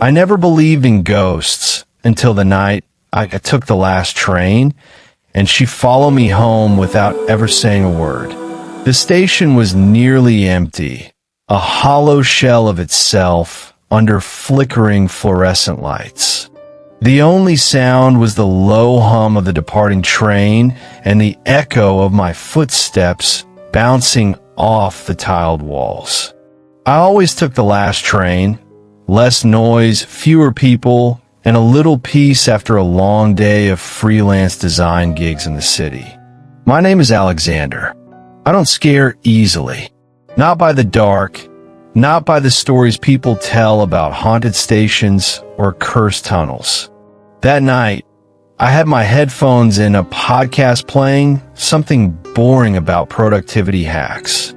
I never believed in ghosts until the night I took the last train, and she followed me home without ever saying a word. The station was nearly empty, a hollow shell of itself under flickering fluorescent lights. The only sound was the low hum of the departing train and the echo of my footsteps bouncing off the tiled walls. I always took the last train. Less noise, fewer people, and a little peace after a long day of freelance design gigs in the city. My name is Alexander. I don't scare easily. Not by the dark, not by the stories people tell about haunted stations or cursed tunnels. That night, I had my headphones in, a podcast playing, something boring about productivity hacks.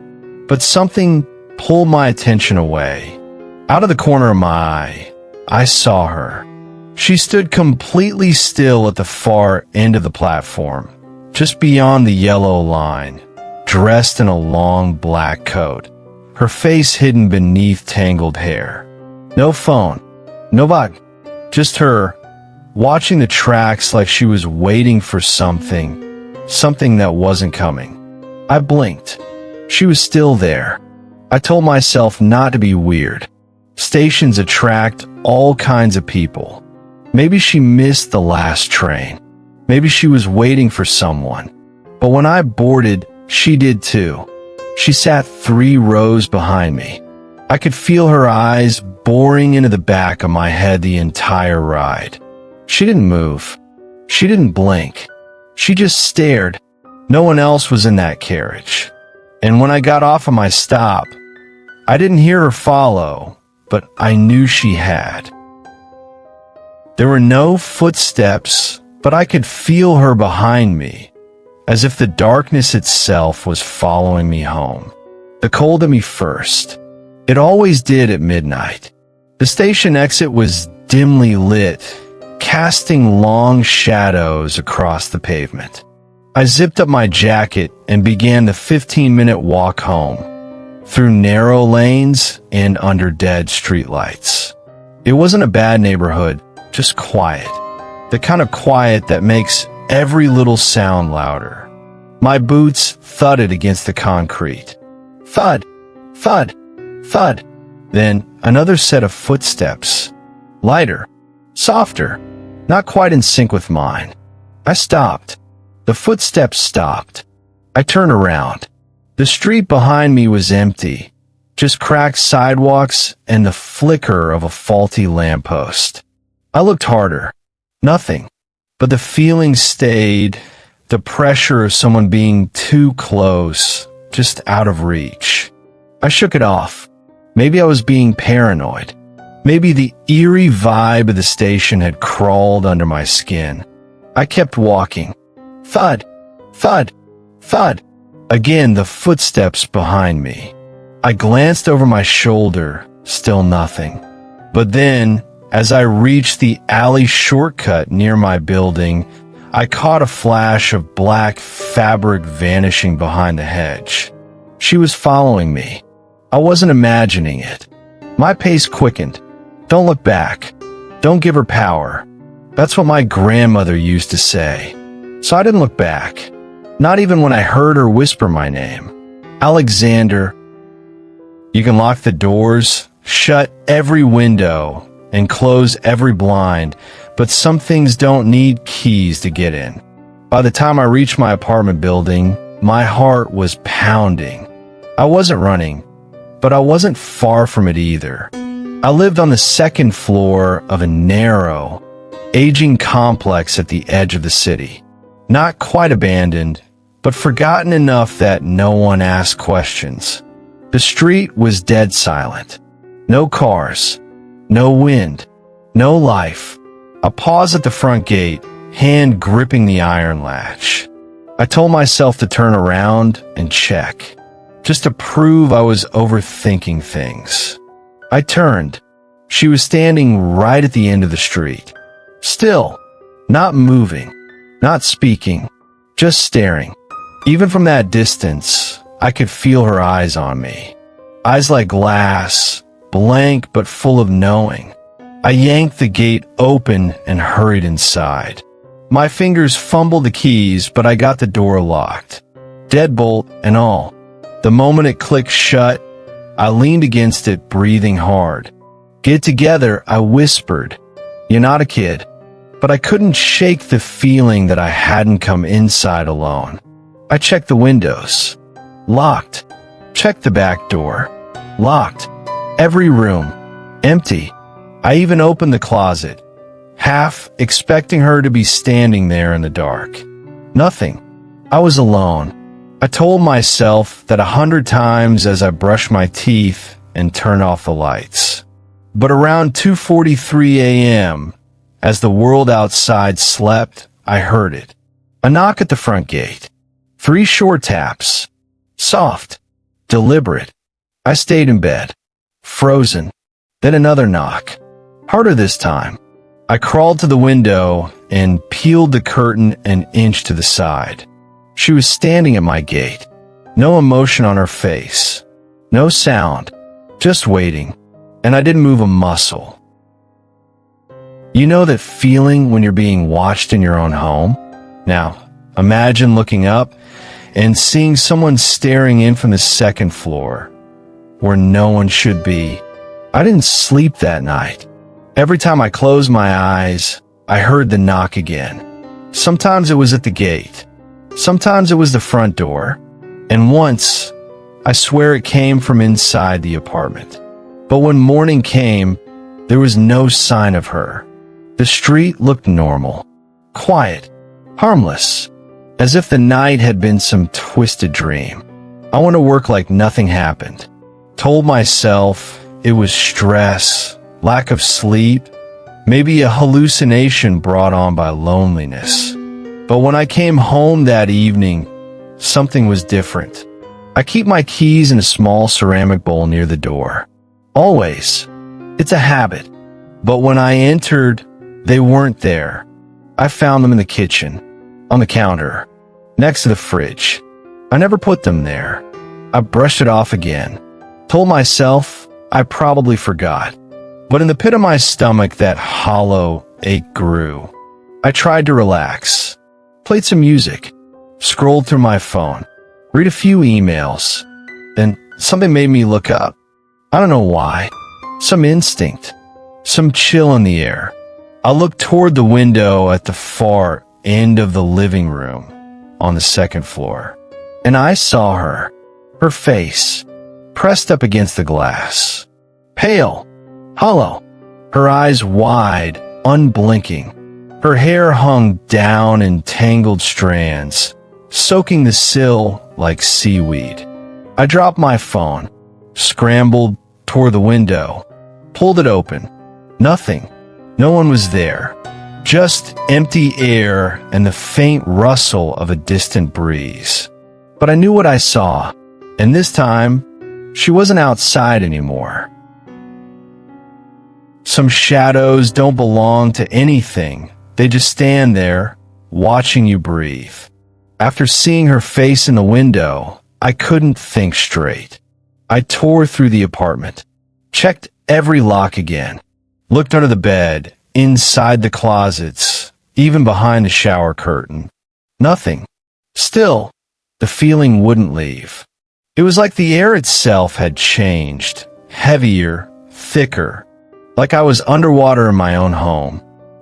But something pulled my attention away. Out of the corner of my eye, I saw her. She stood completely still at the far end of the platform, just beyond the yellow line, dressed in a long black coat, her face hidden beneath tangled hair. No phone, no vibe, just her, watching the tracks like she was waiting for something that wasn't coming. I blinked. She was still there. I told myself not to be weird. Stations attract all kinds of people. Maybe she missed the last train. Maybe she was waiting for someone. But when I boarded, she did too. She sat 3 rows behind me. I could feel her eyes boring into the back of my head the entire ride. She didn't move. She didn't blink. She just stared. No one else was in that carriage. And when I got off of my stop, I didn't hear her follow, but I knew she had. There were no footsteps, but I could feel her behind me, as if the darkness itself was following me home. The cold hit me first. It always did at midnight. The station exit was dimly lit, casting long shadows across the pavement. I zipped up my jacket and began the 15-minute walk home, through narrow lanes and under dead streetlights. It wasn't a bad neighborhood, just quiet. The kind of quiet that makes every little sound louder. My boots thudded against the concrete. Thud, thud, thud. Then another set of footsteps. Lighter, softer, not quite in sync with mine. I stopped. The footsteps stopped. I turned around. The street behind me was empty, just cracked sidewalks and the flicker of a faulty lamppost. I looked harder. Nothing. But the feeling stayed, the pressure of someone being too close, just out of reach. I shook it off. Maybe I was being paranoid. Maybe the eerie vibe of the station had crawled under my skin. I kept walking. Thud, thud, thud. Again, the footsteps behind me. I glanced over my shoulder, still nothing. But then, as I reached the alley shortcut near my building, I caught a flash of black fabric vanishing behind the hedge. She was following me. I wasn't imagining it. My pace quickened. Don't look back. Don't give her power. That's what my grandmother used to say. So I didn't look back. Not even when I heard her whisper my name. Alexander. You can lock the doors, shut every window, and close every blind, but some things don't need keys to get in. By the time I reached my apartment building, my heart was pounding. I wasn't running, but I wasn't far from it either. I lived on the 2nd floor of a narrow, aging complex at the edge of the city. Not quite abandoned, but forgotten enough that no one asked questions. The street was dead silent. No cars, no wind, no life. A pause at the front gate, hand gripping the iron latch. I told myself to turn around and check, just to prove I was overthinking things. I turned. She was standing right at the end of the street. Still, not moving, not speaking, just staring. Even from that distance, I could feel her eyes on me. Eyes like glass, blank but full of knowing. I yanked the gate open and hurried inside. My fingers fumbled the keys, but I got the door locked. Deadbolt and all. The moment it clicked shut, I leaned against it, breathing hard. "Get together," I whispered. "You're not a kid." But I couldn't shake the feeling that I hadn't come inside alone. I checked the windows. Locked. Checked the back door. Locked. Every room. Empty. I even opened the closet, half expecting her to be standing there in the dark. Nothing. I was alone. I told myself that 100 times as I brushed my teeth and turned off the lights. But around 2:43 a.m., as the world outside slept, I heard it. A knock at the front gate. 3 short taps. Soft. Deliberate. I stayed in bed. Frozen. Then another knock. Harder this time. I crawled to the window and peeled the curtain an inch to the side. She was standing at my gate. No emotion on her face. No sound. Just waiting. And I didn't move a muscle. You know that feeling when you're being watched in your own home? Now, imagine looking up and seeing someone staring in from the second floor, where no one should be. I didn't sleep that night. Every time I closed my eyes, I heard the knock again. Sometimes it was at the gate. Sometimes it was the front door. And once, I swear it came from inside the apartment. But when morning came, there was no sign of her. The street looked normal, quiet, harmless, as if the night had been some twisted dream. I went to work like nothing happened. Told myself it was stress, lack of sleep, maybe a hallucination brought on by loneliness. But when I came home that evening, something was different. I keep my keys in a small ceramic bowl near the door. Always. It's a habit. But when I entered, they weren't there. I found them in the kitchen, on the counter, next to the fridge. I never put them there. I brushed it off again. Told myself I probably forgot. But in the pit of my stomach, that hollow ache grew. I tried to relax. Played some music. Scrolled through my phone. Read a few emails. Then something made me look up. I don't know why. Some instinct. Some chill in the air. I looked toward the window at the far end of the living room on the second floor. And I saw her. Her face. Pressed up against the glass. Pale. Hollow. Her eyes wide, unblinking. Her hair hung down in tangled strands, soaking the sill like seaweed. I dropped my phone, scrambled toward the window, pulled it open. Nothing. No one was there. Just empty air and the faint rustle of a distant breeze. But I knew what I saw, and this time, she wasn't outside anymore. Some shadows don't belong to anything. They just stand there, watching you breathe. After seeing her face in the window, I couldn't think straight. I tore through the apartment, checked every lock again, looked under the bed, inside the closets, even behind the shower curtain. Nothing. Still, the feeling wouldn't leave. It was like the air itself had changed, heavier, thicker, like I was underwater in my own home.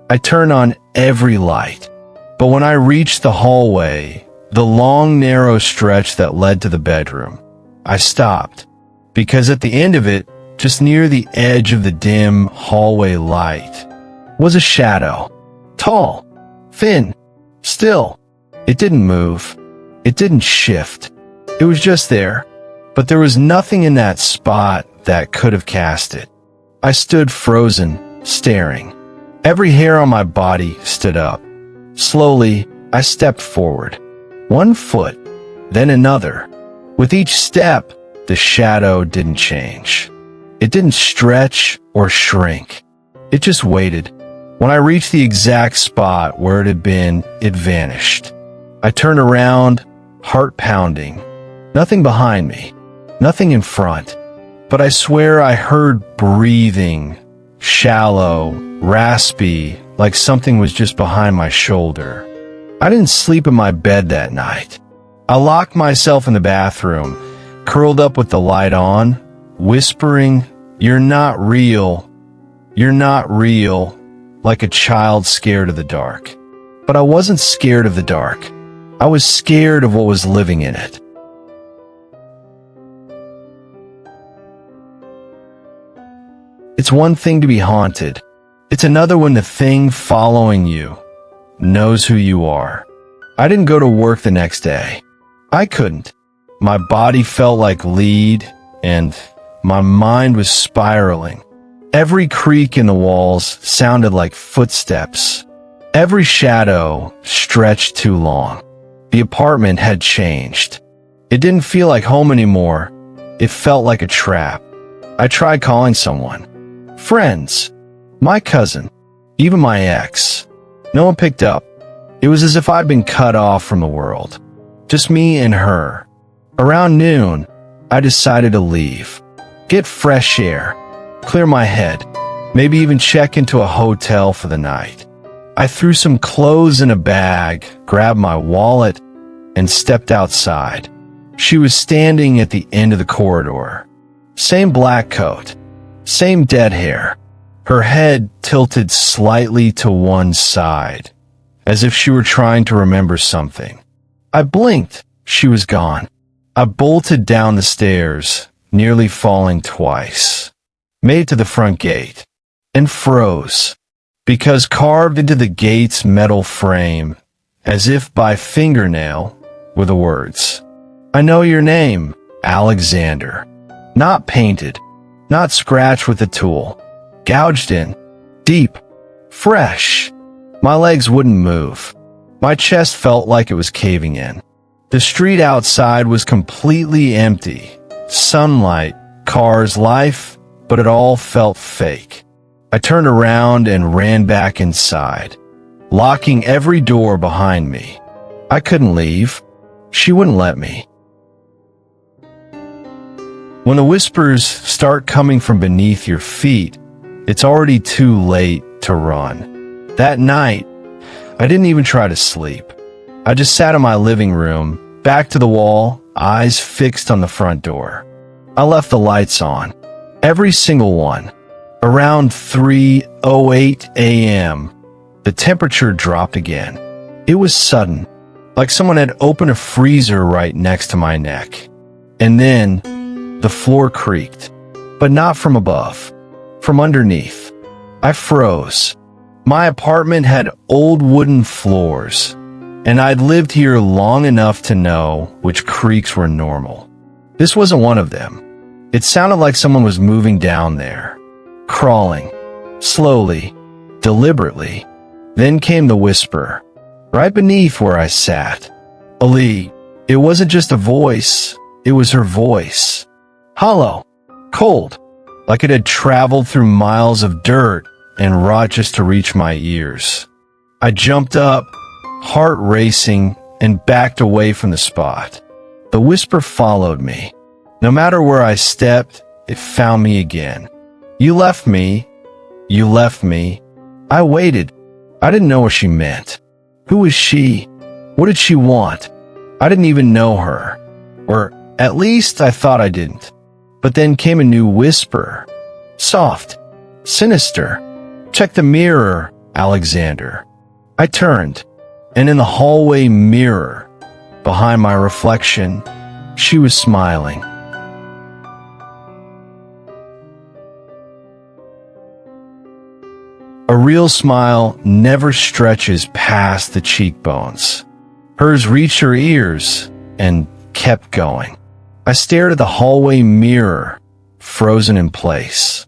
I turned on every light, but when I reached the hallway, the long, narrow stretch that led to the bedroom, I stopped, because at the end of it, just near the edge of the dim hallway light, was a shadow. Tall, thin, still. It didn't move. It didn't shift. It was just there, but there was nothing in that spot that could have cast it. I stood frozen, staring. Every hair on my body stood up. Slowly, I stepped forward. 1 foot, then another. With each step, the shadow didn't change. It didn't stretch or shrink. It just waited. When I reached the exact spot where it had been, it vanished. I turned around, heart pounding. Nothing behind me. Nothing in front. but I swear I heard breathing, shallow, raspy, like something was just behind my shoulder. I didn't sleep in my bed that night. I locked myself in the bathroom, curled up with the light on, whispering, "You're not real. You're not real," like a child scared of the dark. But I wasn't scared of the dark. I was scared of what was living in it. It's one thing to be haunted. It's another when the thing following you knows who you are. I didn't go to work the next day. I couldn't. My body felt like lead, and my mind was spiraling. Every creak in the walls sounded like footsteps. Every shadow stretched too long. The apartment had changed. It didn't feel like home anymore. It felt like a trap. I tried calling someone. Friends. My cousin. Even my ex. No one picked up. It was as if I'd been cut off from the world. Just me and her. Around noon, I decided to leave. Get fresh air. Clear my head. Maybe even check into a hotel for the night. I threw some clothes in a bag, grabbed my wallet, and stepped outside. She was standing at the end of the corridor. Same black coat. Same dead hair. Her head tilted slightly to one side, as if she were trying to remember something. I blinked. She was gone. I bolted down the stairs, nearly falling twice. Made it to the front gate, and froze, because carved into the gate's metal frame, as if by fingernail, were the words, "I know your name, Alexander." Not painted, not scratched with a tool, gouged in, deep, fresh. My legs wouldn't move. My chest felt like it was caving in. The street outside was completely empty. Sunlight, cars, life, but it all felt fake. I turned around and ran back inside, locking every door behind me. I couldn't leave. She wouldn't let me. When the whispers start coming from beneath your feet, it's already too late to run. That night, I didn't even try to sleep. I just sat in my living room, back to the wall, eyes fixed on the front door. I left the lights on. Every single one. Around 3:08 a.m., the temperature dropped again. It was sudden, like someone had opened a freezer right next to my neck. And then, the floor creaked, but not from above, from underneath. I froze. My apartment had old wooden floors, and I'd lived here long enough to know which creaks were normal. This wasn't one of them. It sounded like someone was moving down there, crawling, slowly, deliberately. Then came the whisper, right beneath where I sat. Ali. It wasn't just a voice, it was her voice. Hollow, cold, like it had traveled through miles of dirt and rot just to reach my ears. I jumped up, heart racing, and backed away from the spot. The whisper followed me. No matter where I stepped, it found me again. You left me. You left me. I waited. I didn't know what she meant. Who was she? What did she want? I didn't even know her. Or at least I thought I didn't. But then came a new whisper. Soft. Sinister. Check the mirror, Alexander. I turned, and in the hallway mirror, behind my reflection, she was smiling. A real smile never stretches past the cheekbones. Hers reached her ears and kept going. I stared at the hallway mirror, frozen in place.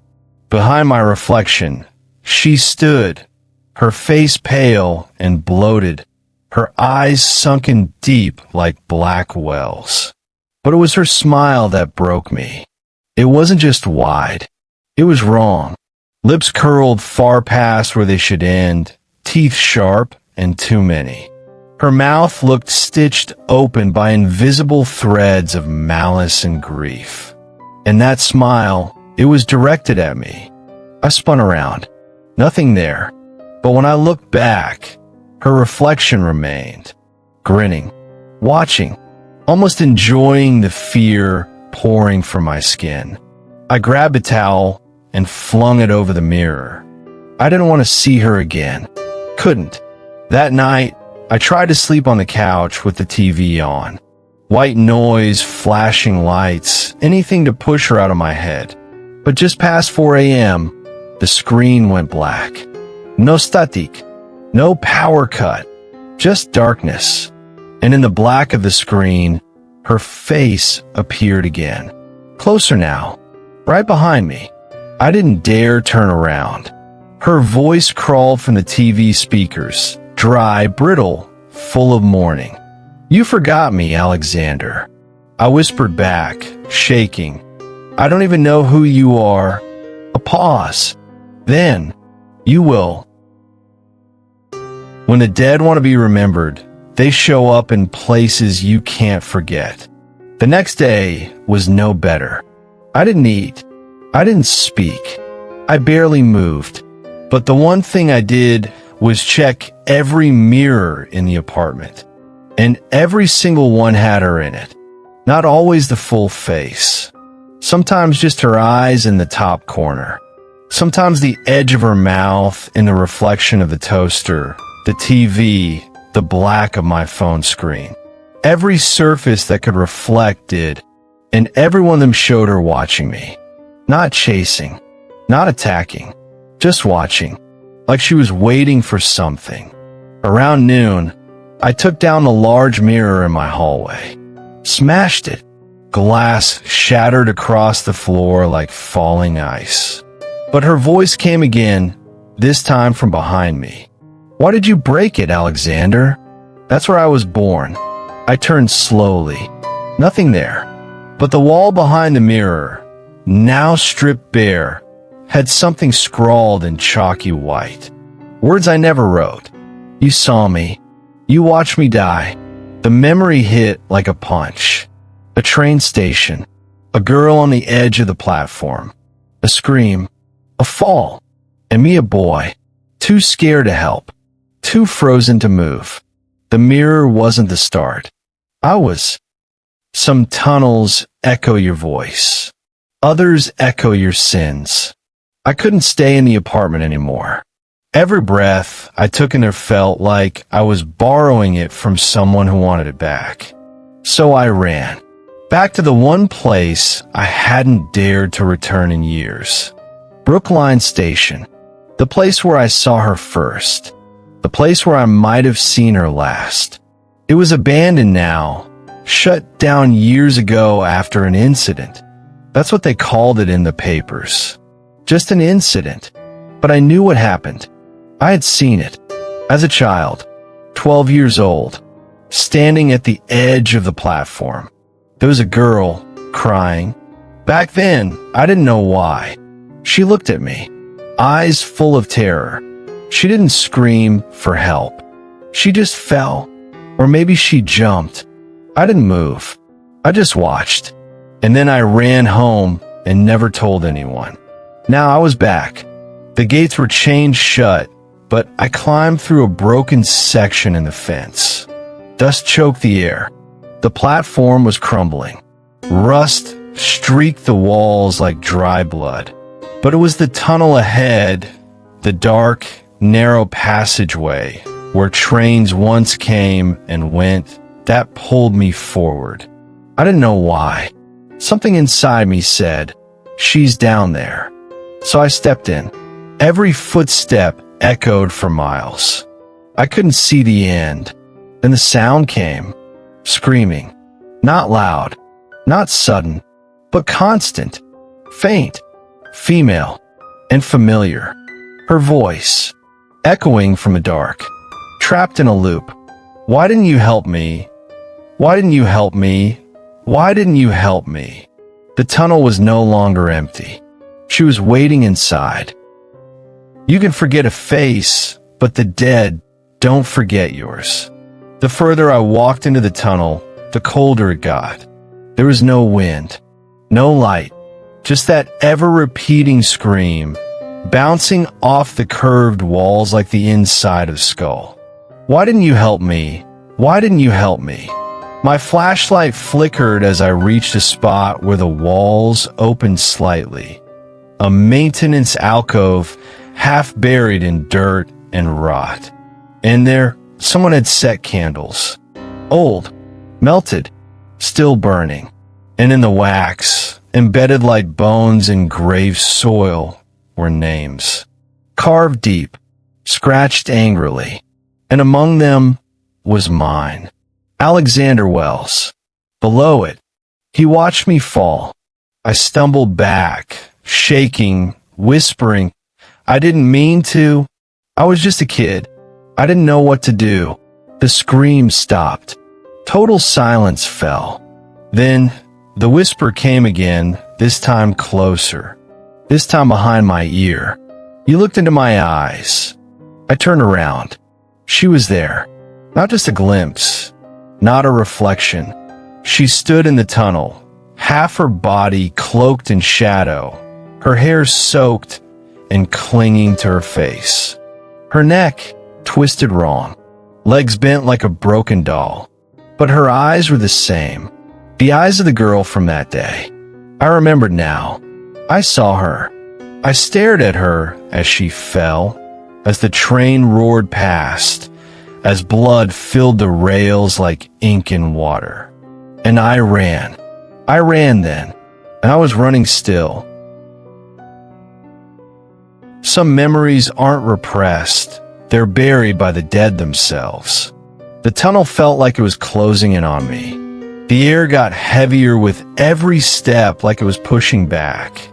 Behind my reflection, she stood, her face pale and bloated, her eyes sunken deep like black wells. But it was her smile that broke me. It wasn't just wide. It was wrong. Lips curled far past where they should end, teeth sharp and too many. Her mouth looked stitched open by invisible threads of malice and grief. And that smile, it was directed at me. I spun around. Nothing there. But when I looked back, her reflection remained, grinning, watching, almost enjoying the fear pouring from my skin. I grabbed a towel and flung it over the mirror. I didn't want to see her again. Couldn't. That night, I tried to sleep on the couch with the TV on. White noise, flashing lights, anything to push her out of my head. But just past 4 a.m., the screen went black. No static, no power cut, just darkness. And in the black of the screen, her face appeared again. Closer now, right behind me. I didn't dare turn around. Her voice crawled from the TV speakers, dry, brittle, full of mourning. "You forgot me, Alexander." I whispered back, shaking. "I don't even know who you are." A pause. "Then, you will." When the dead want to be remembered, they show up in places you can't forget. The next day was no better. I didn't eat. I didn't speak. I barely moved. But the one thing I did was check every mirror in the apartment. And every single one had her in it. Not always the full face. Sometimes just her eyes in the top corner. Sometimes the edge of her mouth in the reflection of the toaster, the TV, the black of my phone screen. Every surface that could reflect did, and every one of them showed her watching me. Not chasing, not attacking, just watching, like she was waiting for something. Around noon, I took down the large mirror in my hallway. Smashed it. Glass shattered across the floor like falling ice. But her voice came again, this time from behind me. "Why did you break it, Alexander?" That's where I was born. I turned slowly. Nothing there. But the wall behind the mirror, now stripped bare, had something scrawled in chalky white. Words I never wrote. "You saw me. You watched me die." The memory hit like a punch. A train station. A girl on the edge of the platform. A scream. A fall. And me, a boy. Too scared to help. Too frozen to move. The mirror wasn't the start. I was. Some tunnels echo your voice. Others echo your sins. I couldn't stay in the apartment anymore. Every breath I took in there felt like I was borrowing it from someone who wanted it back. So I ran. Back to the one place I hadn't dared to return in years. Brookline Station. The place where I saw her first. The place where I might have seen her last. It was abandoned now. Shut down years ago after an incident. That's what they called it in the papers. Just an incident. But I knew what happened. I had seen it. As a child, 12 years old, standing at the edge of the platform. There was a girl, crying. Back then, I didn't know why. She looked at me, eyes full of terror. She didn't scream for help. She just fell. Or maybe she jumped. I didn't move. I just watched. And then I ran home and never told anyone. Now I was back. The gates were chained shut, but I climbed through a broken section in the fence. Dust choked the air. The platform was crumbling. Rust streaked the walls like dry blood. But it was the tunnel ahead, the dark, narrow passageway where trains once came and went, that pulled me forward. I didn't know why. Something inside me said, "She's down there." So I stepped in. Every footstep echoed for miles. I couldn't see the end. Then the sound came. Screaming. Not loud. Not sudden. But constant. Faint. Female. And familiar. Her voice. Echoing from the dark. Trapped in a loop. "Why didn't you help me? Why didn't you help me? Why didn't you help me?" The tunnel was no longer empty. She was waiting inside. You can forget a face, but the dead don't forget yours. The further I walked into the tunnel, the colder it got. There was no wind, no light, Just that ever-repeating scream, bouncing off the curved walls like the inside of a skull. Why didn't you help me? Why didn't you help me? My flashlight flickered as I reached a spot where the walls opened slightly. A maintenance alcove half buried in dirt and rot. In there, someone had set candles. Old, melted, still burning. And in the wax, embedded like bones in grave soil, were names. Carved deep, scratched angrily. And among them was mine. Alexander Wells. Below it, he watched me fall. I stumbled back, shaking, whispering. I didn't mean to. I was just a kid. I didn't know what to do. The scream stopped. Total silence fell. Then the whisper came again, this time closer. This time behind my ear. You looked into my eyes. I turned around. She was there. Not just a glimpse. Not a reflection. She stood in the tunnel, half her body cloaked in shadow, her hair soaked and clinging to her face. Her neck twisted wrong, legs bent like a broken doll. But her eyes were the same, the eyes of the girl from that day. I remembered now. I saw her. I stared at her as she fell, as the train roared past, as blood filled the rails like ink in water. And I ran. I ran then, and I was running still. Some memories aren't repressed. They're buried by the dead themselves. The tunnel felt like it was closing in on me. The air got heavier with every step, like it was pushing back.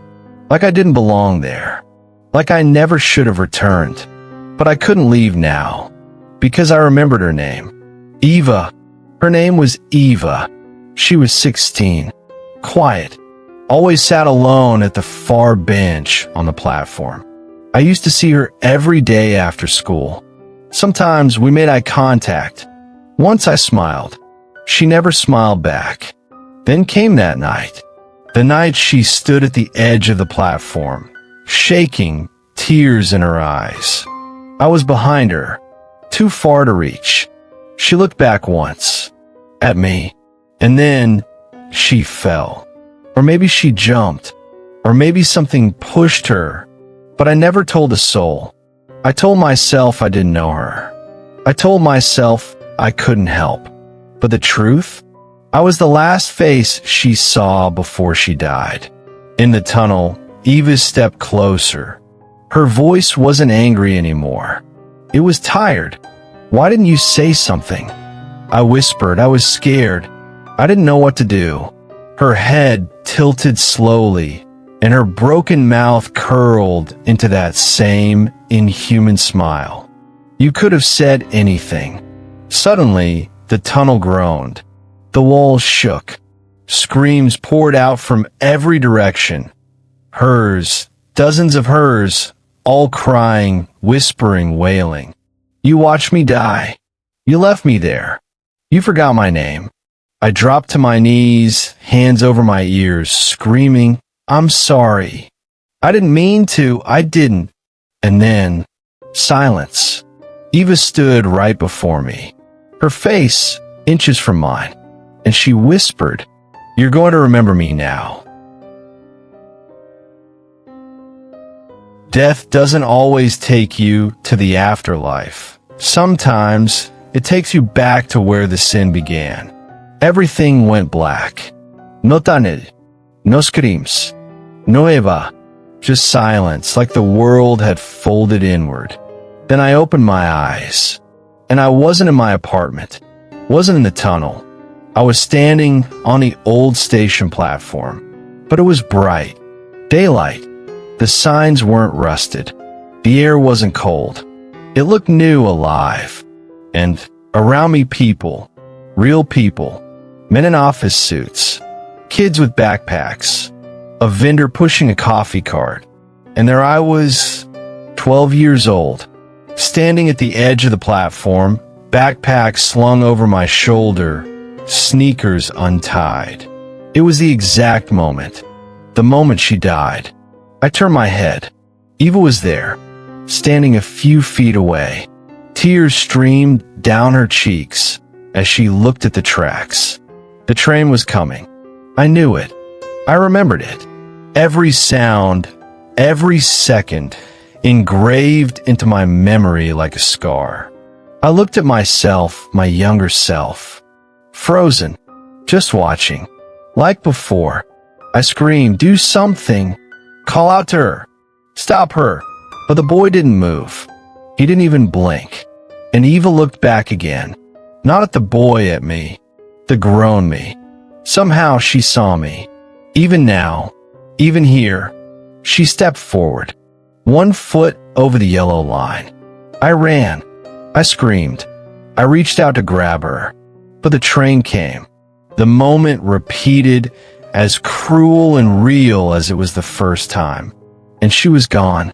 Like I didn't belong there. Like I never should have returned. But I couldn't leave now. Because I remembered her name. Eva. Her name was Eva. She was 16. Quiet. Always sat alone at the far bench on the platform. I used to see her every day after school. Sometimes we made eye contact. Once I smiled. She never smiled back. Then came that night. The night she stood at the edge of the platform, shaking, tears in her eyes. I was behind her. Too far to reach. She looked back once, at me, and then she fell. Or maybe she jumped, or maybe something pushed her, but I never told a soul. I told myself I didn't know her. I told myself I couldn't help. But the truth? I was the last face she saw before she died. In the tunnel, Eva stepped closer. Her voice wasn't angry anymore. It was tired. Why didn't you say something? I whispered. I was scared. I didn't know what to do. Her head tilted slowly, and her broken mouth curled into that same inhuman smile. You could have said anything. Suddenly, the tunnel groaned. The walls shook. Screams poured out from every direction. Hers, dozens of hers, all crying, whispering, wailing. You watched me die. You left me there. You forgot my name. I dropped to my knees, hands over my ears, screaming, I'm sorry. I didn't mean to. I didn't. And then, silence. Eva stood right before me, her face inches from mine, and she whispered, You're going to remember me now. Death doesn't always take you to the afterlife. Sometimes it takes you back to where the sin began. Everything went black. No tunnel, no screams, no Eva, just silence, like the world had folded inward. Then I opened my eyes, and I wasn't in my apartment, wasn't in the tunnel. I was standing on the old station platform, but it was bright, daylight. The signs weren't rusted. The air wasn't cold. It looked new, alive. And around me people, real people, men in office suits, kids with backpacks, a vendor pushing a coffee cart. And there I was, 12 years old, standing at the edge of the platform, backpack slung over my shoulder, sneakers untied. It was the exact moment. The moment she died, I turned my head. Eva was there, standing a few feet away. Tears streamed down her cheeks as she looked at the tracks. The train was coming. I knew it. I remembered it. Every sound, every second, engraved into my memory like a scar. I looked at myself, my younger self, frozen, just watching. Like before, I screamed, "Do something! Call out to her! Stop her!" But the boy didn't move. He didn't even blink. And Eva looked back again. Not at the boy, at me. The grown me. Somehow she saw me. Even now, even here, she stepped forward. 1 foot over the yellow line. I ran. I screamed. I reached out to grab her. But the train came. The moment repeated, as cruel and real as it was the first time. And she was gone.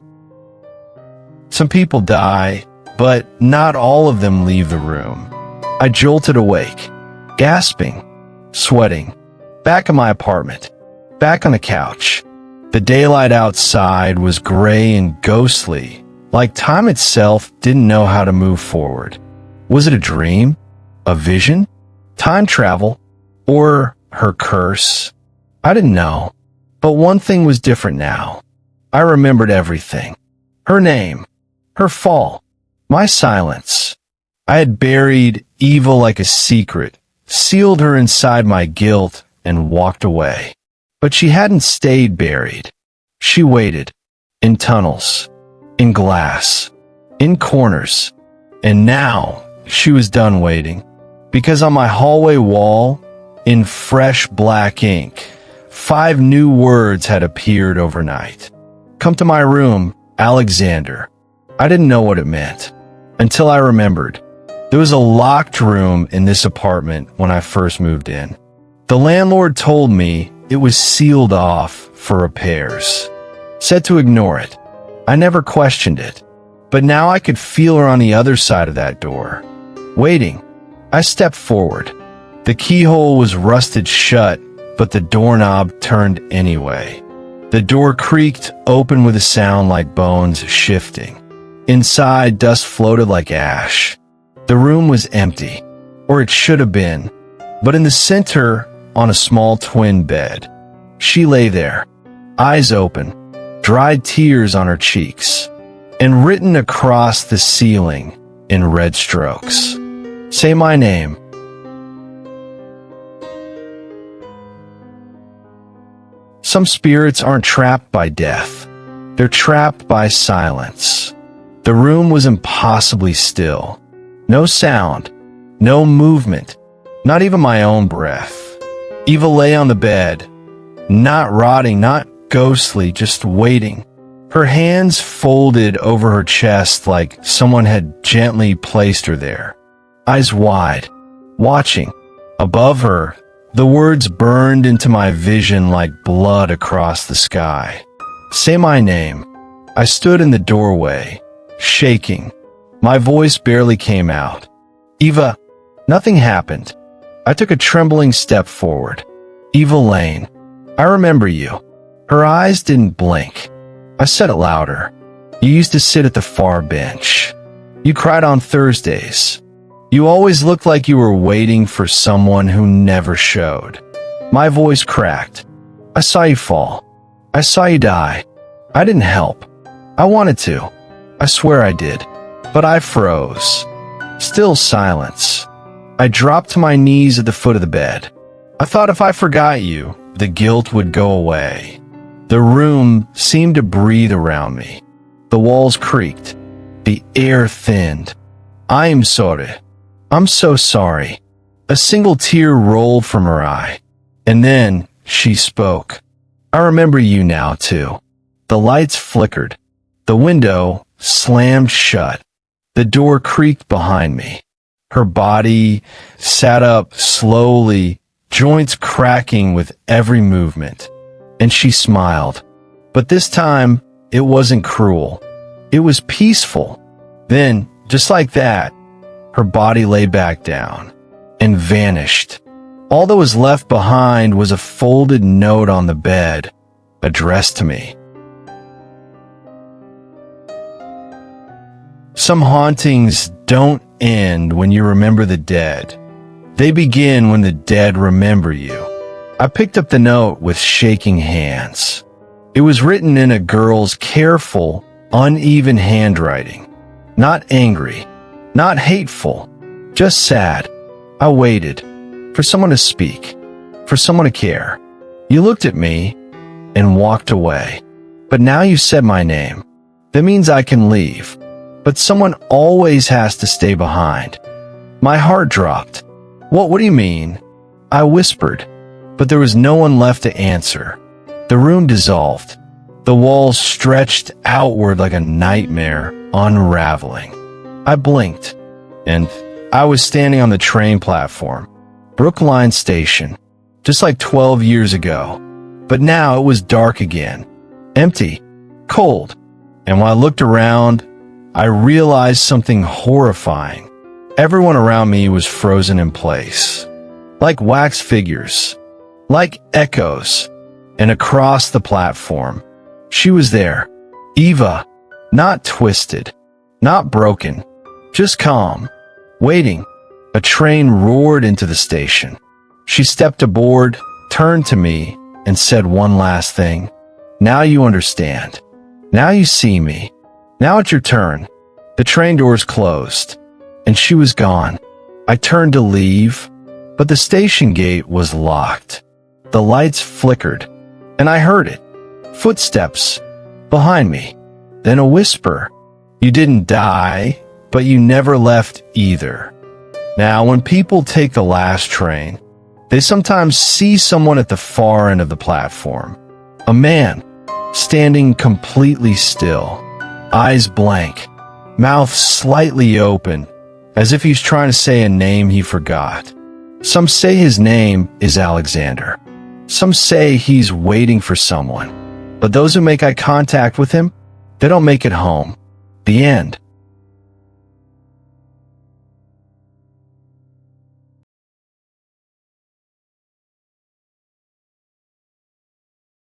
Some people die, but not all of them leave the room. I jolted awake, gasping, sweating, back in my apartment, back on the couch. The daylight outside was gray and ghostly, like time itself didn't know how to move forward. Was it a dream? A vision? Time travel? Or her curse? I didn't know. But one thing was different now. I remembered everything. Her name. Her fall. My silence. I had buried evil like a secret, sealed her inside my guilt, and walked away. But she hadn't stayed buried. She waited. In tunnels. In glass. In corners. And now, she was done waiting. Because on my hallway wall, in fresh black ink, 5 new words had appeared overnight. Come to my room, Alexander. I didn't know what it meant. Until I remembered. There was a locked room in this apartment when I first moved in. The landlord told me it was sealed off for repairs. Said to ignore it. I never questioned it. But now I could feel her on the other side of that door. Waiting. I stepped forward. The keyhole was rusted shut, but the doorknob turned anyway. The door creaked open with a sound like bones shifting. Inside, dust floated like ash. The room was empty, or it should have been, but in the center, on a small twin bed, she lay there, eyes open, dried tears on her cheeks, and written across the ceiling in red strokes. Say my name. Some spirits aren't trapped by death. They're trapped by silence. The room was impossibly still. No sound, no movement, not even my own breath. Eva lay on the bed, not rotting, not ghostly, just waiting. Her hands folded over her chest like someone had gently placed her there. Eyes wide, watching. Above her, the words burned into my vision like blood across the sky. Say my name. I stood in the doorway, shaking. My voice barely came out. Eva, nothing happened. I took a trembling step forward. Eva Lane, I remember you. Her eyes didn't blink. I said it louder. You used to sit at the far bench. You cried on Thursdays. You always looked like you were waiting for someone who never showed. My voice cracked. I saw you fall. I saw you die. I didn't help. I wanted to. I swear I did. But I froze. Still silence. I dropped to my knees at the foot of the bed. I thought if I forgot you, the guilt would go away. The room seemed to breathe around me. The walls creaked. The air thinned. I'm sorry. I'm so sorry. A single tear rolled from her eye. And then she spoke. I remember you now, too. The lights flickered. The window slammed shut. The door creaked behind me. Her body sat up slowly, joints cracking with every movement. And she smiled. But this time, it wasn't cruel. It was peaceful. Then, just like that, her body lay back down and vanished. All that was left behind was a folded note on the bed, addressed to me. Some hauntings don't end when you remember the dead. They begin when the dead remember you. I picked up the note with shaking hands. It was written in a girl's careful, uneven handwriting. Not angry, not hateful, just sad. I waited for someone to speak, for someone to care. You looked at me and walked away. But now you said my name. That means I can leave. But someone always has to stay behind. My heart dropped. What do you mean? I whispered, but there was no one left to answer. The room dissolved. The walls stretched outward like a nightmare, unraveling. I blinked, and I was standing on the train platform, Brookline Station, just like 12 years ago. But now it was dark again, empty, cold, and when I looked around, I realized something horrifying. Everyone around me was frozen in place, like wax figures, like echoes, and across the platform, she was there, Eva, not twisted, not broken, just calm, waiting. A train roared into the station. She stepped aboard, turned to me, and said one last thing. Now you understand. Now you see me. Now it's your turn. The train doors closed, and she was gone. I turned to leave, but the station gate was locked. The lights flickered, and I heard it. Footsteps behind me. Then a whisper. You didn't die, but you never left either. Now, when people take the last train, they sometimes see someone at the far end of the platform. A man, standing completely still, eyes blank, mouth slightly open, as if he's trying to say a name he forgot. Some say his name is Alexander. Some say he's waiting for someone. But those who make eye contact with him, they don't make it home. The end.